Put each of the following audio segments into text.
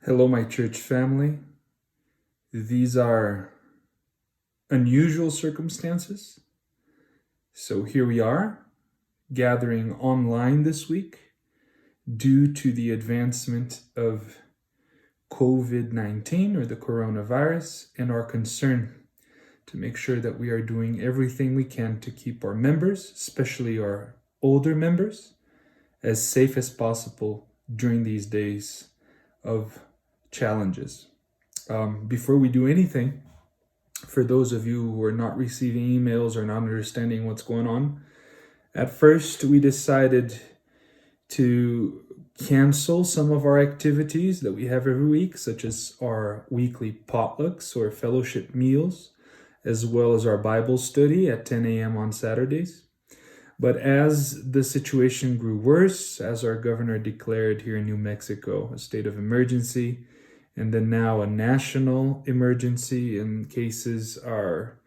Hello, my church family. These are unusual circumstances. So here we are, gathering online this week due to the advancement of COVID-19 or the coronavirus and our concern to make sure that we are doing everything we can to keep our members, especially our older members, as safe as possible during these days of challenges. Before we do anything, for those of you who are not receiving emails or not understanding what's going on, at first we decided to cancel some of our activities that we have every week, such as our weekly potlucks or fellowship meals, as well as our Bible study at 10 a.m. on Saturdays. But as the situation grew worse, as our governor declared here in New Mexico a state of emergency, and then now a national emergency, and cases are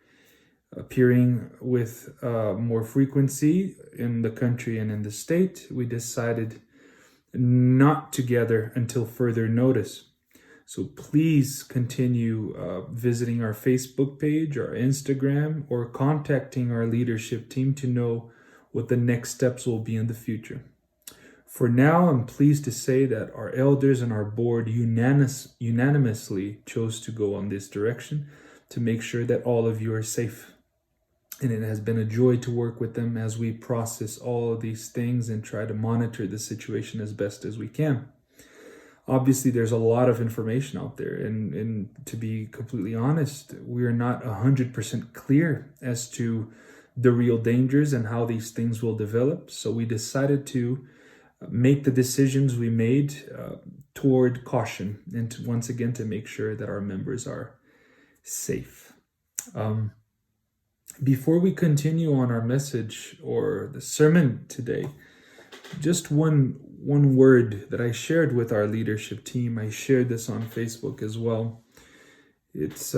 appearing with more frequency in the country and in the state, we decided not to gather until further notice. So please continue visiting our Facebook page, our Instagram, or contacting our leadership team to know what the next steps will be in the future. For now, I'm pleased to say that our elders and our board unanimously chose to go on this direction to make sure that all of you are safe. And it has been a joy to work with them as we process all of these things and try to monitor the situation as best as we can. Obviously, there's a lot of information out there, and to be completely honest, we are not 100% clear as to the real dangers and how these things will develop. So we decided to make the decisions we made toward caution and once again to make sure that our members are safe. Before we continue on our message or the sermon today, just one word that I shared with our leadership team. I shared this on Facebook as well. It's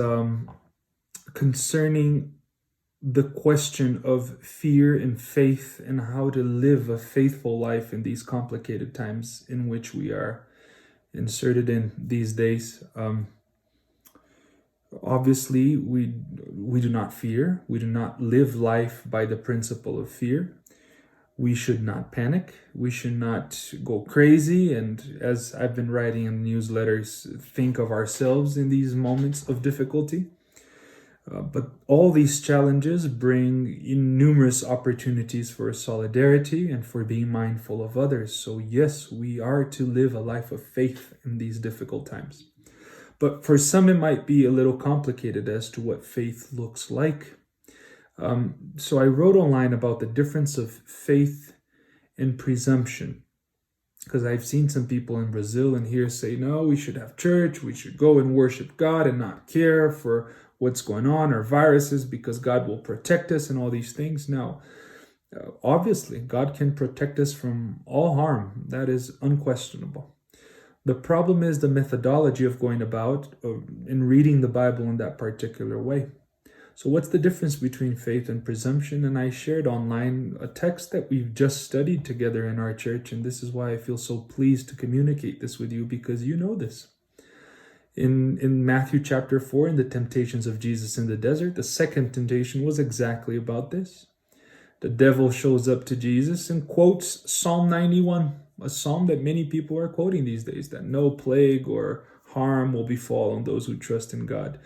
concerning the question of fear and faith and how to live a faithful life in these complicated times in which we are inserted in these days. Obviously, we do not fear. We do not live life by the principle of fear. We should not panic. We should not go crazy. And as I've been writing in newsletters, think of ourselves in these moments of difficulty. But all these challenges bring in numerous opportunities for solidarity and for being mindful of others. So yes, we are to live a life of faith in these difficult times. But for some, it might be a little complicated as to what faith looks like. So I wrote online about the difference of faith and presumption, because I've seen some people in Brazil and here say, no, we should have church, we should go and worship God and not care for what's going on or viruses because God will protect us and all these things. Now, obviously, God can protect us from all harm. That is unquestionable. The problem is the methodology of going about in reading the Bible in that particular way. So what's the difference between faith and presumption? And I shared online a text that we've just studied together in our church, and this is why I feel so pleased to communicate this with you, because you know this. In Matthew chapter 4, in the temptations of Jesus in the desert, the second temptation was exactly about this. The devil shows up to Jesus and quotes Psalm 91, a psalm that many people are quoting these days, that no plague or harm will befall on those who trust in God.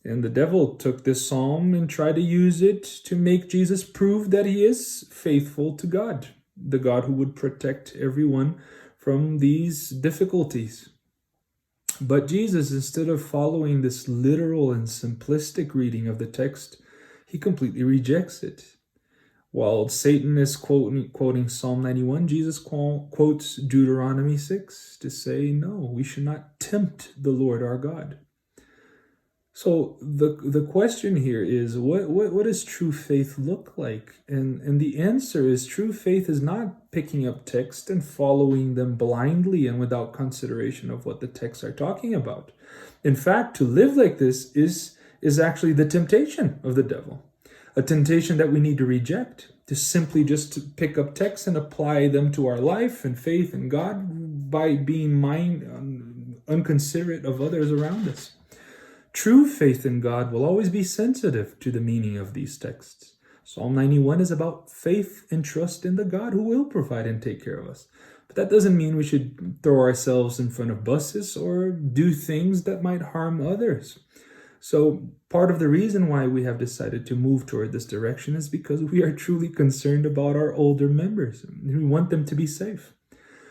And the devil took this psalm and tried to use it to make Jesus prove that he is faithful to God, the God who would protect everyone from these difficulties. But Jesus, instead of following this literal and simplistic reading of the text, he completely rejects it. While Satan is quoting Psalm 91, Jesus quotes Deuteronomy 6 to say, no, we should not tempt the Lord our God. So the question here is, what does true faith look like? And the answer is, true faith is not picking up text and following them blindly and without consideration of what the texts are talking about. In fact, to live like this is actually the temptation of the devil, a temptation that we need to reject, to simply just to pick up texts and apply them to our life and faith in God by being unconsiderate of others around us. True faith in God will always be sensitive to the meaning of these texts. Psalm 91 is about faith and trust in the God who will provide and take care of us. But that doesn't mean we should throw ourselves in front of buses or do things that might harm others. So part of the reason why we have decided to move toward this direction is because we are truly concerned about our older members. We want them to be safe.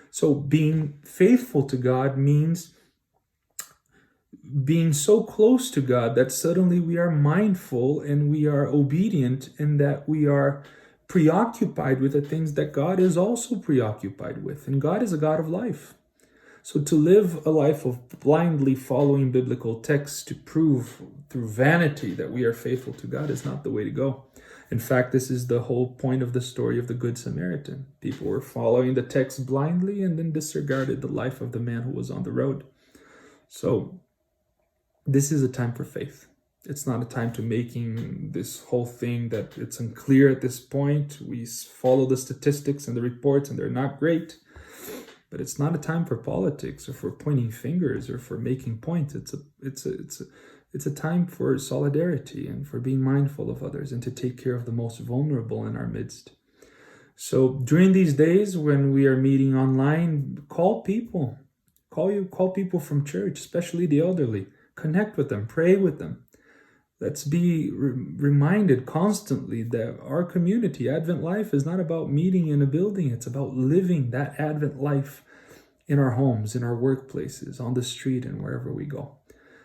So being faithful to God means being so close to God that suddenly we are mindful and we are obedient, and that we are preoccupied with the things that God is also preoccupied with. And God is a God of life. So to live a life of blindly following biblical texts to prove through vanity that we are faithful to God is not the way to go. In fact, this is the whole point of the story of the Good Samaritan. People were following the text blindly and then disregarded the life of the man who was on the road. So this is a time for faith. It's not a time to making this whole thing that it's unclear at this point. We follow the statistics and the reports and they're not great. But it's not a time for politics or for pointing fingers or for making points. It's a time for solidarity and for being mindful of others and to take care of the most vulnerable in our midst. So during these days when we are meeting online, call people. Call people from church, especially the elderly. Connect with them, pray with them. Let's be reminded constantly that our community, Advent life, is not about meeting in a building. It's about living that Advent life in our homes, in our workplaces, on the street, and wherever we go.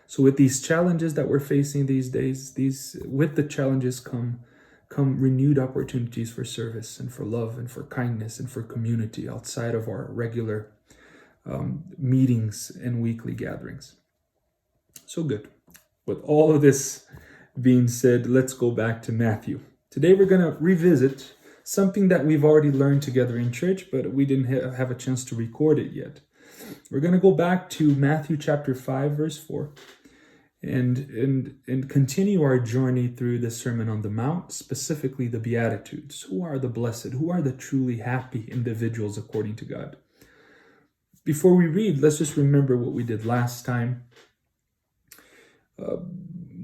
So with these challenges that we're facing these days, with the challenges come renewed opportunities for service and for love and for kindness and for community outside of our regular meetings and weekly gatherings. So good. With all of this being said, let's go back to Matthew. Today we're going to revisit something that we've already learned together in church, but we didn't have a chance to record it yet. We're going to go back to Matthew chapter 5, verse 4, and continue our journey through the Sermon on the Mount, specifically the Beatitudes. Who are the blessed? Who are the truly happy individuals according to God? Before we read, let's just remember what we did last time.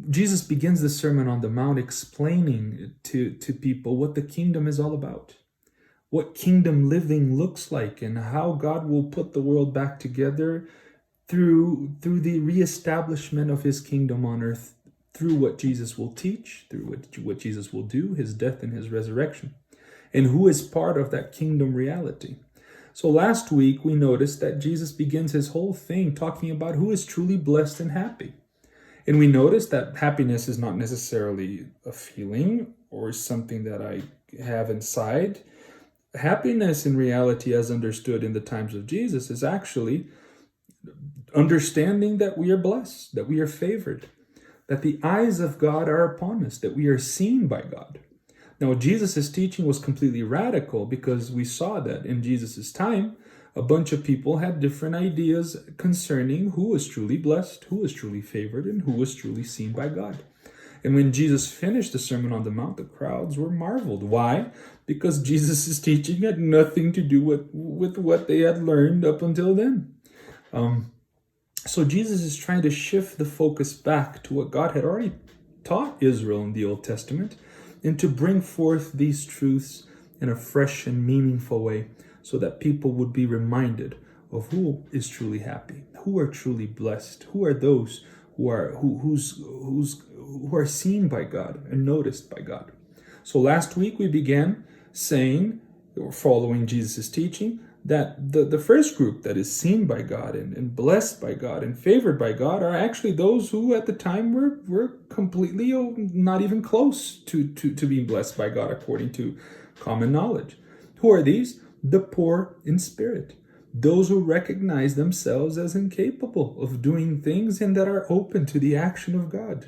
Jesus begins the Sermon on the Mount explaining to people what the kingdom is all about, what kingdom living looks like, and how God will put the world back together through the reestablishment of his kingdom on earth, through what Jesus will teach, through what Jesus will do, his death and his resurrection, and who is part of that kingdom reality. So last week we noticed that Jesus begins his whole thing talking about who is truly blessed and happy. And we notice that happiness is not necessarily a feeling or something that I have inside. Happiness in reality, as understood in the times of Jesus, is actually understanding that we are blessed, that we are favored, that the eyes of God are upon us, that we are seen by God. Now, Jesus' teaching was completely radical because we saw that in Jesus' time, a bunch of people had different ideas concerning who was truly blessed, who was truly favored, and who was truly seen by God. And when Jesus finished the Sermon on the Mount, the crowds were marveled. Why? Because Jesus' teaching had nothing to do with what they had learned up until then. So Jesus is trying to shift the focus back to what God had already taught Israel in the Old Testament, and to bring forth these truths in a fresh and meaningful way, so that people would be reminded of who is truly happy, who are truly blessed, who are those who are seen by God and noticed by God. So last week we began saying, or following Jesus' teaching, that the first group that is seen by God and blessed by God and favored by God are actually those who at the time were completely not even close to being blessed by God according to common knowledge. Who are these? The poor in spirit, those who recognize themselves as incapable of doing things and that are open to the action of God.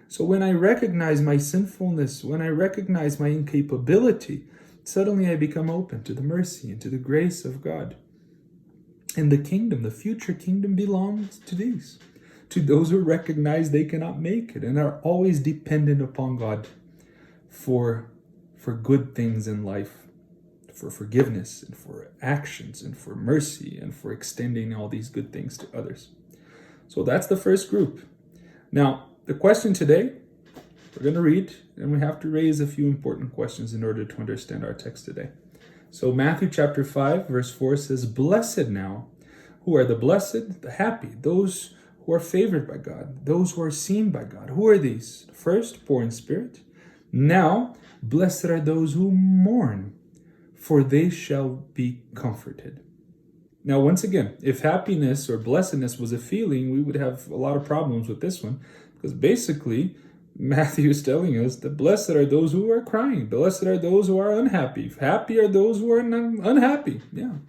So when I recognize my sinfulness, when I recognize my incapability, suddenly I become open to the mercy and to the grace of God. And the kingdom, the future kingdom, belongs to these, to those who recognize they cannot make it and are always dependent upon God for good things in life, for forgiveness and for actions and for mercy and for extending all these good things to others. So that's the first group. Now, the question today, we're going to read, and we have to raise a few important questions in order to understand our text today. So Matthew chapter 5, verse 4 says, "Blessed now, who are the blessed, the happy, those who are favored by God, those who are seen by God." Who are these? First, poor in spirit. Now, blessed are those who mourn, for they shall be comforted. Now, once again, if happiness or blessedness was a feeling, we would have a lot of problems with this one, because basically, Matthew is telling us that blessed are those who are crying, blessed are those who are unhappy, happy are those who are unhappy. Yeah.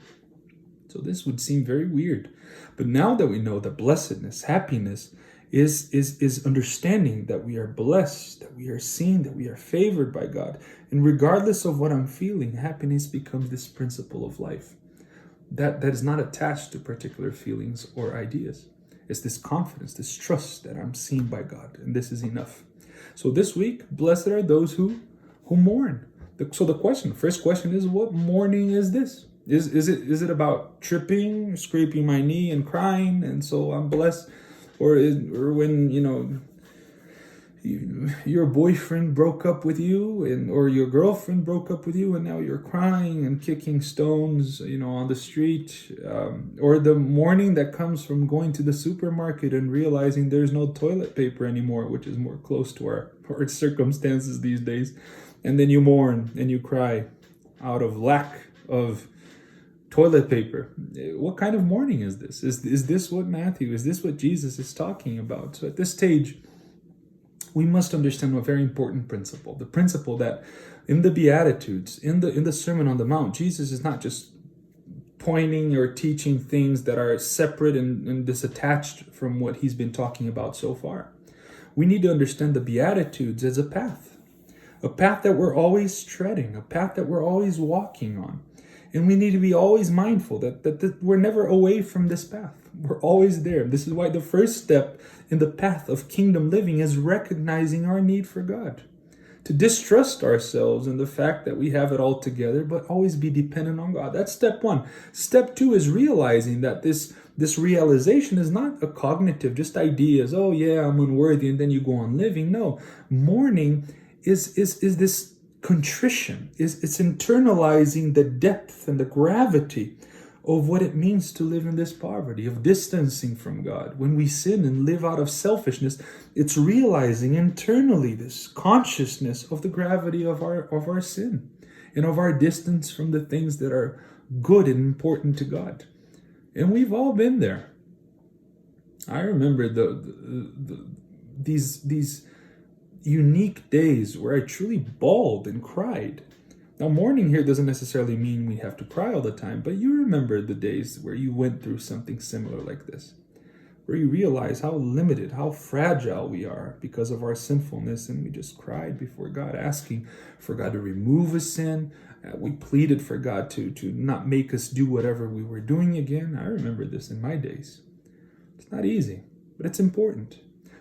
So this would seem very weird. But now that we know that blessedness, happiness, is understanding that we are blessed, that we are seen, that we are favored by God. And regardless of what I'm feeling, happiness becomes this principle of life that is not attached to particular feelings or ideas. It's this confidence, this trust that I'm seen by God, and this is enough. So this week, blessed are those who mourn. So the first question is, what mourning is this? Is it about tripping, scraping my knee and crying, and so I'm blessed? Or when, your boyfriend broke up with you, or your girlfriend broke up with you, and now you're crying and kicking stones, on the street, or the mourning that comes from going to the supermarket and realizing there's no toilet paper anymore, which is more close to our circumstances these days, and then you mourn and you cry out of lack of toilet paper. What kind of mourning is this? Is this what Jesus is talking about? So at this stage, we must understand a very important principle. The principle that in the Beatitudes, in the Sermon on the Mount, Jesus is not just pointing or teaching things that are separate and disattached from what he's been talking about so far. We need to understand the Beatitudes as a path that we're always treading, a path that we're always walking on. And we need to be always mindful that we're never away from this path. We're always there. This is why the first step in the path of kingdom living is recognizing our need for God. To distrust ourselves and the fact that we have it all together, but always be dependent on God. That's step one. Step two is realizing that this realization is not a cognitive, just ideas. Oh yeah, I'm unworthy, and then you go on living. No, mourning is this contrition. It's internalizing the depth and the gravity of what it means to live in this poverty, of distancing from God. When we sin and live out of selfishness, it's realizing internally this consciousness of the gravity of our sin and of our distance from the things that are good and important to God. And we've all been there. I remember these unique days where I truly bawled and cried. Now, mourning here doesn't necessarily mean we have to cry all the time, but you remember the days where you went through something similar like this, where you realize how limited, how fragile we are because of our sinfulness, and we just cried before God, asking for God to remove a sin. We pleaded for God to not make us do whatever we were doing again. I remember this in my days. It's not easy, but it's important.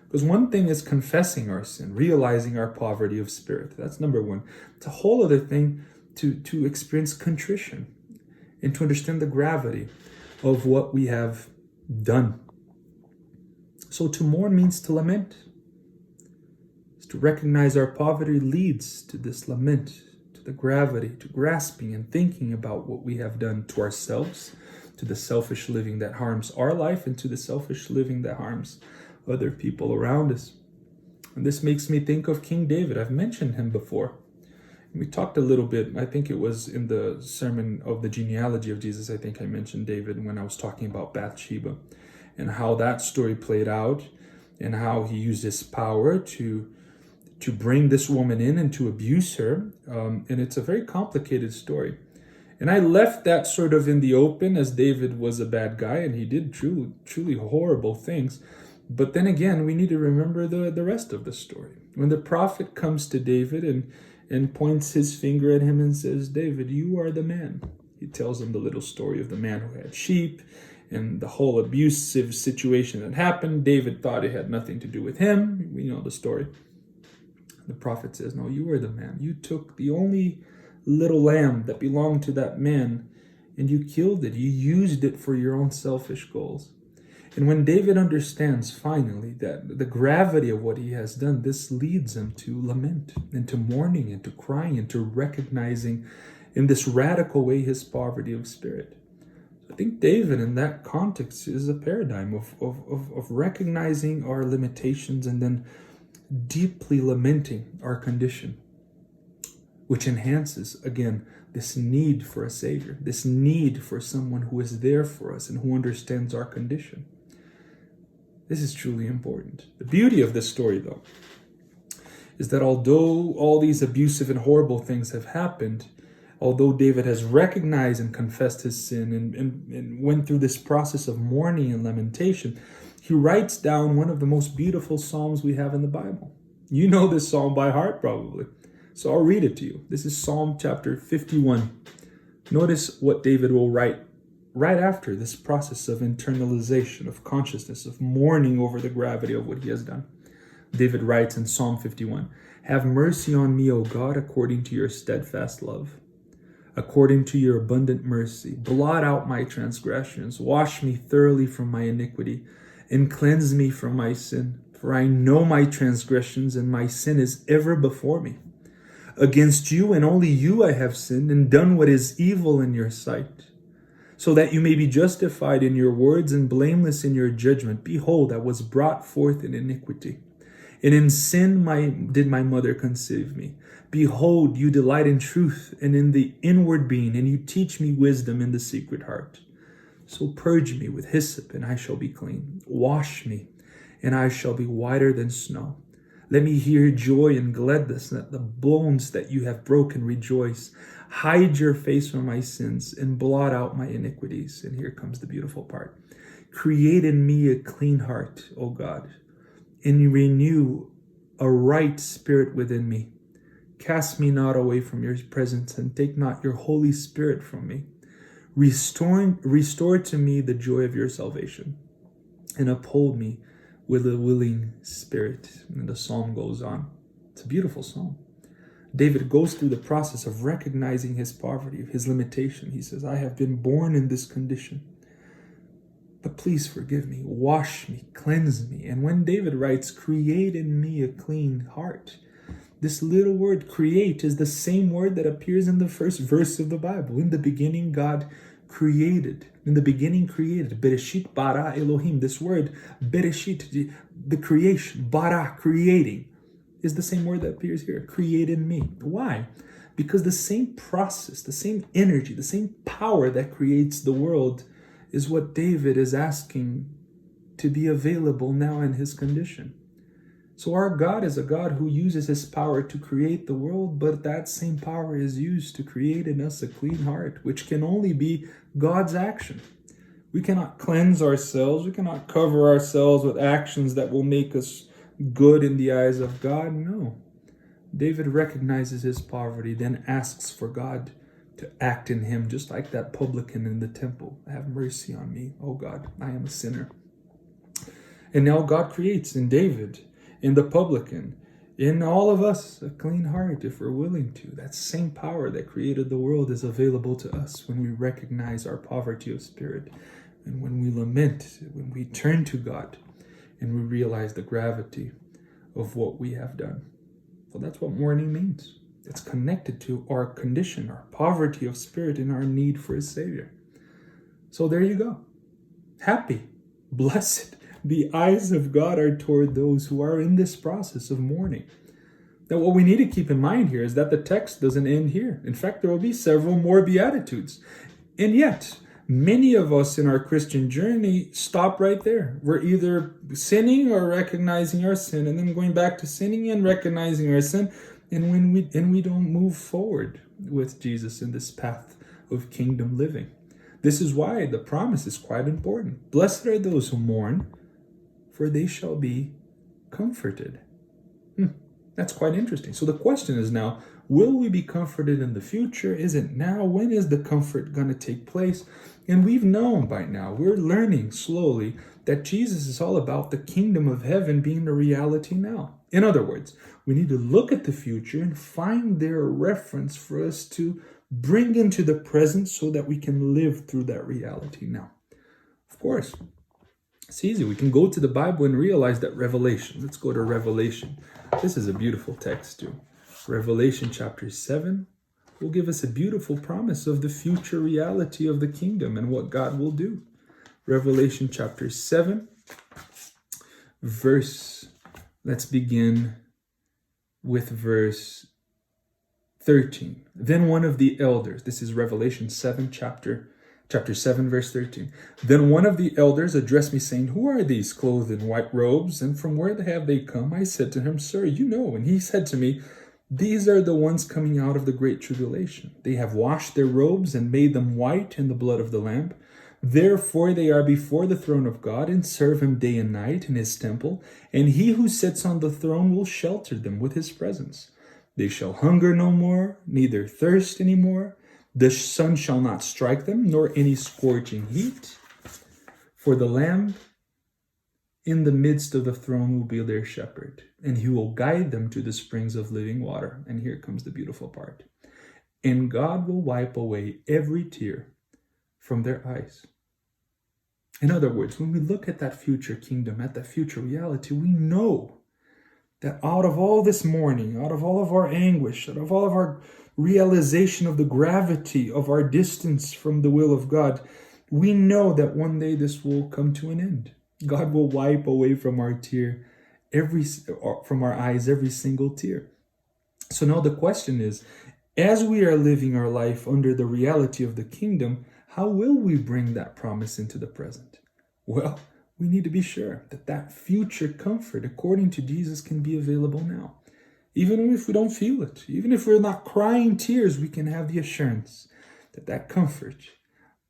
Because one thing is confessing our sin, realizing our poverty of spirit. That's number one. It's a whole other thing to experience contrition and to understand the gravity of what we have done. So to mourn means to lament. It's to recognize our poverty leads to this lament, to the gravity, to grasping and thinking about what we have done to ourselves, to the selfish living that harms our life, and to the selfish living that harms other people around us. And this makes me think of King David. I've mentioned him before. We talked a little bit, I think it was in the sermon of the genealogy of Jesus, I think I mentioned David when I was talking about Bathsheba and how that story played out and how he used his power to bring this woman in and to abuse her. And it's a very complicated story. And I left that sort of in the open, as David was a bad guy and he did truly horrible things. But then again, we need to remember the rest of the story. When the prophet comes to David and points his finger at him and says, "David, you are the man." He tells him the little story of the man who had sheep and the whole abusive situation that happened. David thought it had nothing to do with him. We know the story. The prophet says, "No, you are the man. You took the only little lamb that belonged to that man and you killed it. You used it for your own selfish goals." And when David understands finally that the gravity of what he has done, this leads him to lament and to mourning and to crying and to recognizing in this radical way his poverty of spirit. I think David in that context is a paradigm of recognizing our limitations and then deeply lamenting our condition, which enhances, again, this need for a Savior, this need for someone who is there for us and who understands our condition. This is truly important. The beauty of this story, though, is that although all these abusive and horrible things have happened, although David has recognized and confessed his sin and went through this process of mourning and lamentation, he writes down one of the most beautiful psalms we have in the Bible. You know this psalm by heart, probably. So I'll read it to you. This is Psalm chapter 51. Notice what David will write right after this process of internalization, of consciousness, of mourning over the gravity of what he has done. David writes in Psalm 51, "Have mercy on me, O God, according to your steadfast love. According to your abundant mercy, blot out my transgressions, wash me thoroughly from my iniquity, and cleanse me from my sin. For I know my transgressions, and my sin is ever before me. Against you and only you I have sinned, and done what is evil in your sight, so that you may be justified in your words and blameless in your judgment. Behold, I was brought forth in iniquity, and in sin did my mother conceive me. Behold, you delight in truth and in the inward being, and you teach me wisdom in the secret heart. So purge me with hyssop, and I shall be clean. Wash me, and I shall be whiter than snow. Let me hear joy and gladness, that the bones that you have broken rejoice. Hide your face from my sins and blot out my iniquities." And here comes the beautiful part. "Create in me a clean heart, O God, and renew a right spirit within me. Cast me not away from your presence, and take not your Holy Spirit from me. Restore to me the joy of your salvation, and uphold me with a willing spirit." And the psalm goes on. It's a beautiful psalm. David goes through the process of recognizing his poverty, his limitation. He says, "I have been born in this condition, but please forgive me, wash me, cleanse me." And when David writes, "Create in me a clean heart," this little word create is the same word that appears in the first verse of the Bible. In the beginning, God created. In the beginning created. Bereshit bara Elohim. This word, Bereshit, the creation, bara, creating, is the same word that appears here. Create in me. Why? Because the same process, the same energy, the same power that creates the world is what David is asking to be available now in his condition. So our God is a God who uses his power to create the world, but that same power is used to create in us a clean heart, which can only be God's action. We cannot cleanse ourselves. We cannot cover ourselves with actions that will make us good in the eyes of God. No. David recognizes his poverty, then asks for God to act in him, just like that publican in the temple. "Have mercy on me, O God, I am a sinner." And now God creates in David, in the publican, in all of us, a clean heart if we're willing to. That same power that created the world is available to us when we recognize our poverty of spirit, and when we lament, when we turn to God, and we realize the gravity of what we have done. So that's what mourning means. It's connected to our condition, our poverty of spirit, and our need for a Savior. So there you go. Happy, blessed. The eyes of God are toward those who are in this process of mourning. Now, what we need to keep in mind here is that the text doesn't end here. In fact, there will be several more Beatitudes. And yet, many of us in our Christian journey stop right there. We're either sinning or recognizing our sin, and then going back to sinning and recognizing our sin, and we don't move forward with Jesus in this path of kingdom living. This is why the promise is quite important. "Blessed are those who mourn, for they shall be comforted." That's quite interesting. So the question is now, will we be comforted in the future? Is it now? When is the comfort going to take place? And we've known by now, we're learning slowly that Jesus is all about the kingdom of heaven being the reality now. In other words, we need to look at the future and find there a reference for us to bring into the present so that we can live through that reality now. Of course, It's easy. We can go to the Bible and realize that Revelation. Let's go to Revelation. This is a beautiful text too. Revelation chapter 7 will give us a beautiful promise of the future reality of the kingdom and what God will do. Revelation chapter 7, let's begin with verse 13. Then one of the elders, this is Revelation 7, chapter 7, verse 13. Then one of the elders addressed me, saying, Who are these clothed in white robes, and from where have they come? I said to him, Sir, you know. And he said to me, These are the ones coming out of the great tribulation. They have washed their robes and made them white in the blood of the Lamb. Therefore they are before the throne of God and serve him day and night in his temple, and he who sits on the throne will shelter them with his presence. They shall hunger no more, neither thirst any more. The sun shall not strike them, nor any scorching heat. For the Lamb in the midst of the throne will be their shepherd, and he will guide them to the springs of living water. And here comes the beautiful part. And God will wipe away every tear from their eyes. In other words, when we look at that future kingdom, at that future reality, we know that out of all this mourning, out of all of our anguish, out of all of our realization of the gravity of our distance from the will of God, we know that one day this will come to an end. God will wipe away from our eyes every single tear. So now the question is, as we are living our life under the reality of the kingdom, how will we bring that promise into the present? Well, we need to be sure that that future comfort, according to Jesus, can be available now. Even if we don't feel it, even if we're not crying tears, we can have the assurance that that comfort,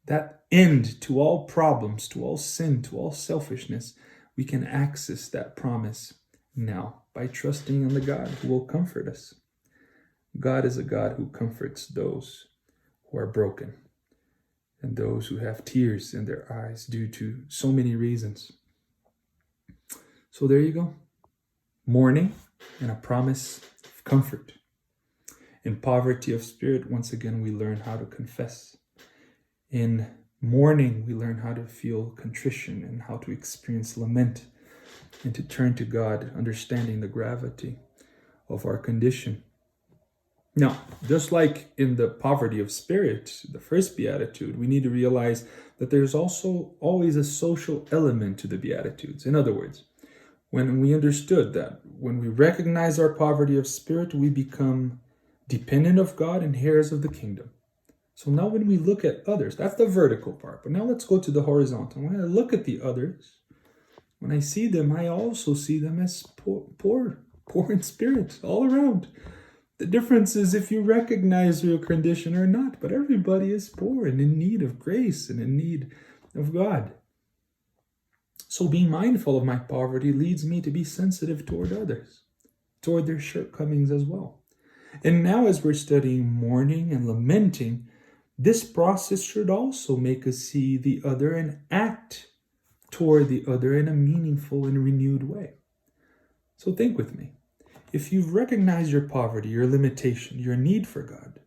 that end to all problems, to all sin, to all selfishness, we can access that promise now by trusting in the God who will comfort us. God is a God who comforts those who are broken and those who have tears in their eyes due to so many reasons. So there you go. Mourning and a promise of comfort. In poverty of spirit, once again, we learn how to confess. In mourning, we learn how to feel contrition and how to experience lament and to turn to God, understanding the gravity of our condition. Now, just like in the poverty of spirit, the first beatitude, we need to realize that there's also always a social element to the beatitudes. In other words, when we understood that when we recognize our poverty of spirit, we become dependent of God and heirs of the kingdom. So now when we look at others, that's the vertical part. But now let's go to the horizontal. When I look at the others, when I see them, I also see them as poor in spirit all around. The difference is if you recognize your condition or not, but everybody is poor and in need of grace and in need of God. So being mindful of my poverty leads me to be sensitive toward others, toward their shortcomings as well. And now as we're studying mourning and lamenting, this process should also make us see the other and act toward the other in a meaningful and renewed way. So think with me. If you've recognized your poverty, your limitation, your need for God,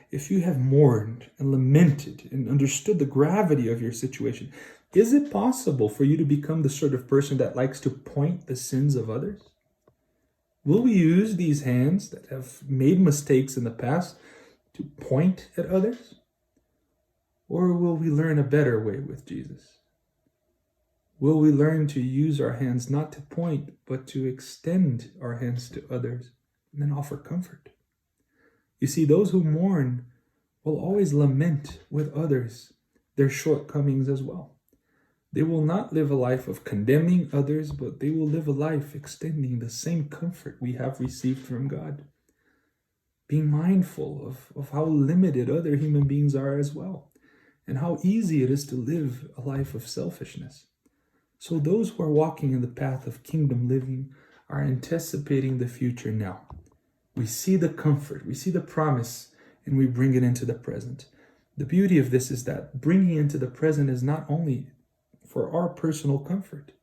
if you have mourned and lamented and understood the gravity of your situation, is it possible for you to become the sort of person that likes to point the sins of others? Will we use these hands that have made mistakes in the past to point at others? Or will we learn a better way with Jesus? Will we learn to use our hands not to point, but to extend our hands to others and then offer comfort? You see, those who mourn will always lament with others their shortcomings as well. They will not live a life of condemning others, but they will live a life extending the same comfort we have received from God. Being mindful of how limited other human beings are as well, and how easy it is to live a life of selfishness. So those who are walking in the path of kingdom living are anticipating the future now. We see the comfort, we see the promise, and we bring it into the present. The beauty of this is that bringing into the present is not only for our personal comfort,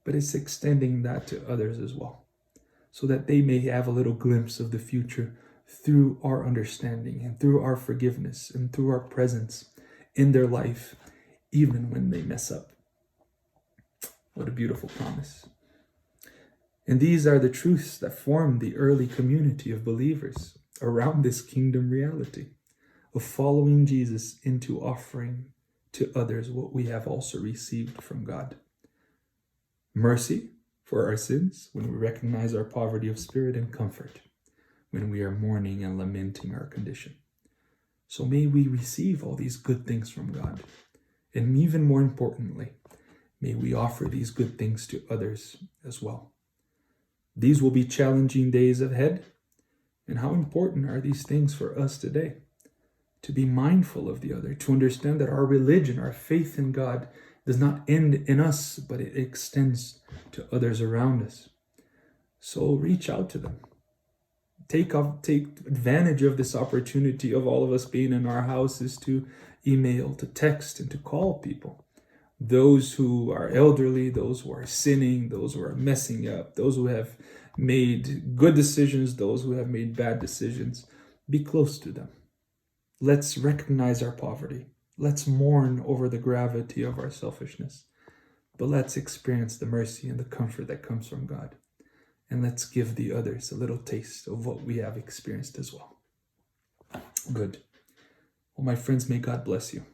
but it's extending that to others as well, so that they may have a little glimpse of the future through our understanding and through our forgiveness and through our presence in their life, even when they mess up. What a beautiful promise. And these are the truths that form the early community of believers around this kingdom reality of following Jesus into offering to others what we have also received from God. Mercy for our sins when we recognize our poverty of spirit, and comfort when we are mourning and lamenting our condition. So may we receive all these good things from God. And even more importantly, may we offer these good things to others as well. These will be challenging days ahead. And how important are these things for us today? To be mindful of the other, to understand that our religion, our faith in God, does not end in us, but it extends to others around us. So reach out to them. Take advantage of this opportunity of all of us being in our houses to email, to text, and to call people. Those who are elderly, those who are sinning, those who are messing up, those who have made good decisions, those who have made bad decisions. Be close to them. Let's recognize our poverty. Let's mourn over the gravity of our selfishness. But let's experience the mercy and the comfort that comes from God. And let's give the others a little taste of what we have experienced as well. Good. Well, my friends, may God bless you.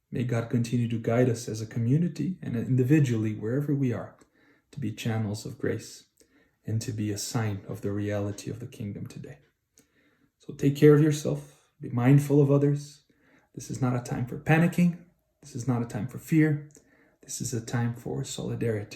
May God continue to guide us as a community and individually, wherever we are, to be channels of grace and to be a sign of the reality of the kingdom today. So take care of yourself. Be mindful of others. This is not a time for panicking. This is not a time for fear. This is a time for solidarity.